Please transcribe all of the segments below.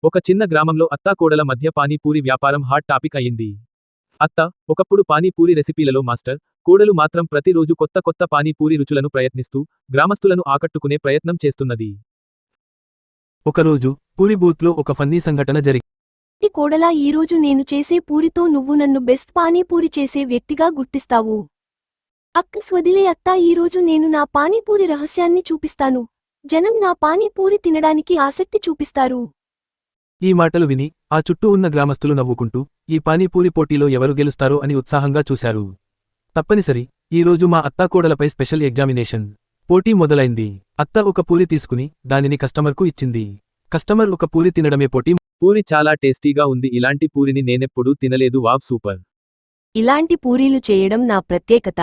ఒక చిన్న గ్రామంలో అత్తాకోడల మధ్య పానీపూరి వ్యాపారం హాట్ టాపిక్ అయింది. అత్త ఒకప్పుడు పానీపూరి రెసిపీలలో మాస్టర్, కోడలు మాత్రం ప్రతిరోజు కొత్త కొత్త పానీపూరి రుచులను ప్రయత్నిస్తూ గ్రామస్తులను ఆకట్టుకునే ప్రయత్నం చేస్తున్నది. ఒకరోజు పూరి బూత్లో ఒక ఫన్నీ సంఘటన జరిగింది. కోడలా, ఈరోజు నేను చేసే పూరితో నువ్వు నన్ను బెస్ట్ పానీపూరి చేసే వ్యక్తిగా గుర్తిస్తావు. అక్కస్ వదిలే అత్తా, ఈరోజు నేను నా పానీపూరి రహస్యాన్ని చూపిస్తాను. జనం నా పానీపూరి తినడానికి ఆసక్తి చూపిస్తారు. ఈ మాటలు విని ఆ చుట్టూ ఉన్న గ్రామస్తులు నవ్వుకుంటూ ఈ పానీపూరి పోటీలో ఎవరు గెలుస్తారో అని ఉత్సాహంగా చూశారు. తప్పనిసరి, ఈరోజు మా అత్తాకోడలపై స్పెషల్ ఎగ్జామినేషన్. పోటీ మొదలైంది. అత్త ఒక పూరి తీసుకుని దానిని కస్టమర్కు ఇచ్చింది. కస్టమర్ ఒక పూరి తినడమే పోటీ. పూరి చాలా టేస్టీగా ఉంది, ఇలాంటి పూరిని నేనెప్పుడూ తినలేదు, వావ్ సూపర్. ఇలాంటి పూరీలు చేయడం నా ప్రత్యేకత.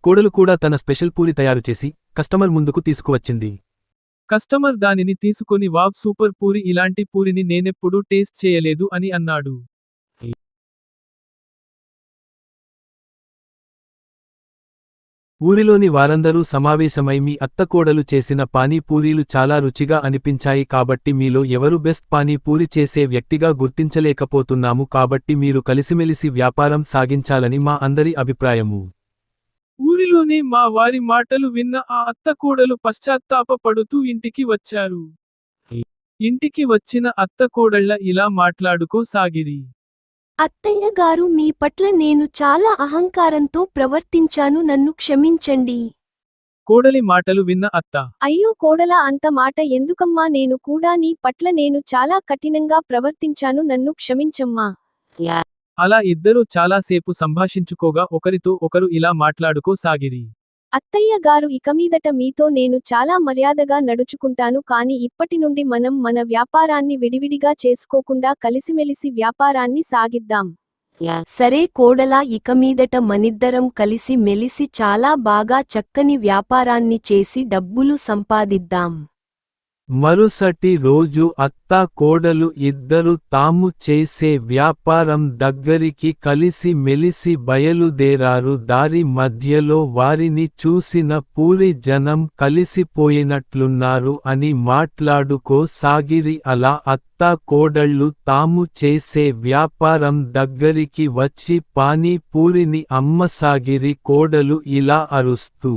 కోడలు కూడా తన స్పెషల్ పూరి తయారుచేసి కస్టమర్ ముందుకు తీసుకువచ్చింది. కస్టమర్ దానిని తీసుకొని వావ్ సూపర్ పూరి, ఇలాంటి పూరిని నేనెప్పుడూ టేస్ట్ చేయలేదు అని అన్నాడు. ఊరిలోని వారందరూ సమావేశమై మీ అత్తకోడలు చేసిన పానీపూరీలు చాలా రుచిగా అనిపించాయి కాబట్టి మీలో ఎవరు బెస్ట్ పానీపూరి చేసే వ్యక్తిగా గుర్తించలేకపోతున్నాము, కాబట్టి మీరు కలిసిమెలిసి వ్యాపారం సాగించాలని మా అందరి అభిప్రాయము. ఊరిలోనే మా వారి మాటలు విన్న ఆ అత్తకోడలు పశ్చాత్తాపపడుతూ ఇంటికి వచ్చారు. ఇంటికి వచ్చిన అత్తకోడళ్ళ ఇలా మాట్లాడుకోసాగిరి. అత్తయ్య గారు, మీ పట్ల నేను చాలా అహంకారంతో ప్రవర్తించాను, నన్ను క్షమించండి. కోడలి మాటలు విన్న అత్త, అయ్యో కోడలా, అంత మాట ఎందుకమ్మా, నేను కూడా నీ పట్ల నేను చాలా కఠినంగా ప్రవర్తించాను, నన్ను క్షమించమ్మా. అలా ఇద్దరూ చాలాసేపు సంభాషించుకోగా ఒకరితో ఒకరు ఇలా మాట్లాడుకోసాగిరి. అత్తయ్య గారు, ఇకమీదట మీతో నేను చాలా మర్యాదగా నడుచుకుంటాను, కాని ఇప్పటి నుండి మనం మన వ్యాపారాన్ని విడివిడిగా చేసుకోకుండా కలిసిమెలిసి వ్యాపారాన్ని సాగిద్దాం. సరే కోడలా, ఇకమీదట మనిద్దరం కలిసి మెలిసి చాలా బాగా చక్కని వ్యాపారాన్ని చేసి డబ్బులు సంపాదిద్దాం. మరుసటి రోజు అత్తా కోడలు ఇద్దరు తాము చేసే వ్యాపారం దగ్గరికి కలిసి మెలిసి బయలుదేరారు. దారి మధ్యలో వారిని చూసిన పూరి జనం కలిసిపోయినట్లున్నారు అని మాట్లాడుకోసాగిరి. అలా అత్తా కోడళ్ళు తాము చేసే వ్యాపారం దగ్గరికి వచ్చి పానీపూరిని అమ్మసాగిరి. కోడలు ఇలా అరుస్తూ,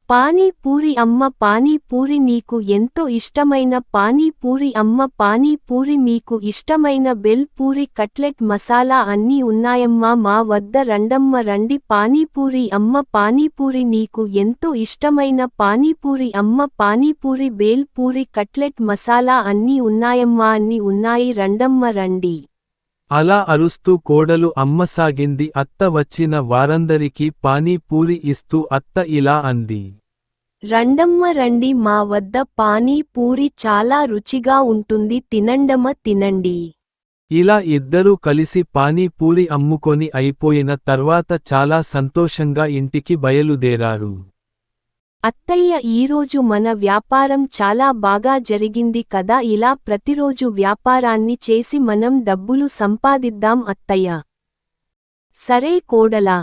పానీపూరి అమ్మ, పానీపూరి నీకు ఎంతో ఇష్టమైన పానీపూరి అమ్మ, పానీపూరి మీకు ఇష్టమైన బెల్ పూరి, కట్లెట్, మసాలా అన్నీ ఉన్నాయమ్మా, మా వద్ద రండమ్మ రండి. పానీపూరి అమ్మ, పానీపూరి నీకు ఎంతో ఇష్టమైన పానీపూరి అమ్మ, పానీపూరి, బేల్ పూరి, కట్లెట్, మసాలా అన్నీ ఉన్నాయమ్మా, అన్నీ ఉన్నాయి, రండమ్మ రండి. అలా అరుస్తూ కోడలు అమ్మసాగింది. అత్త వచ్చిన వారందరికీ పానీపూరి ఇస్తూ అత్త ఇలా అంది, రండమ్మ రండి, మా వద్ద పానీపూరి చాలా రుచిగా ఉంటుంది, తినండమ్మ తినండి. ఇలా ఇద్దరూ కలిసి పానీపూరి అమ్ముకొని అయిపోయిన తర్వాత చాలా సంతోషంగా ఇంటికి బయలుదేరారు. అత్తయ్య, ఈరోజు మన వ్యాపారం చాలా బాగా జరిగింది కదా, ఇలా ప్రతిరోజు వ్యాపారాన్ని చేసి మనం డబ్బులు సంపాదిద్దాం అత్తయ్య. సరే కోడలా.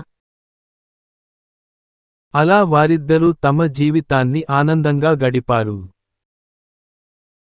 అలా వారిద్దరూ తమ జీవితాన్ని ఆనందంగా గడిపారు.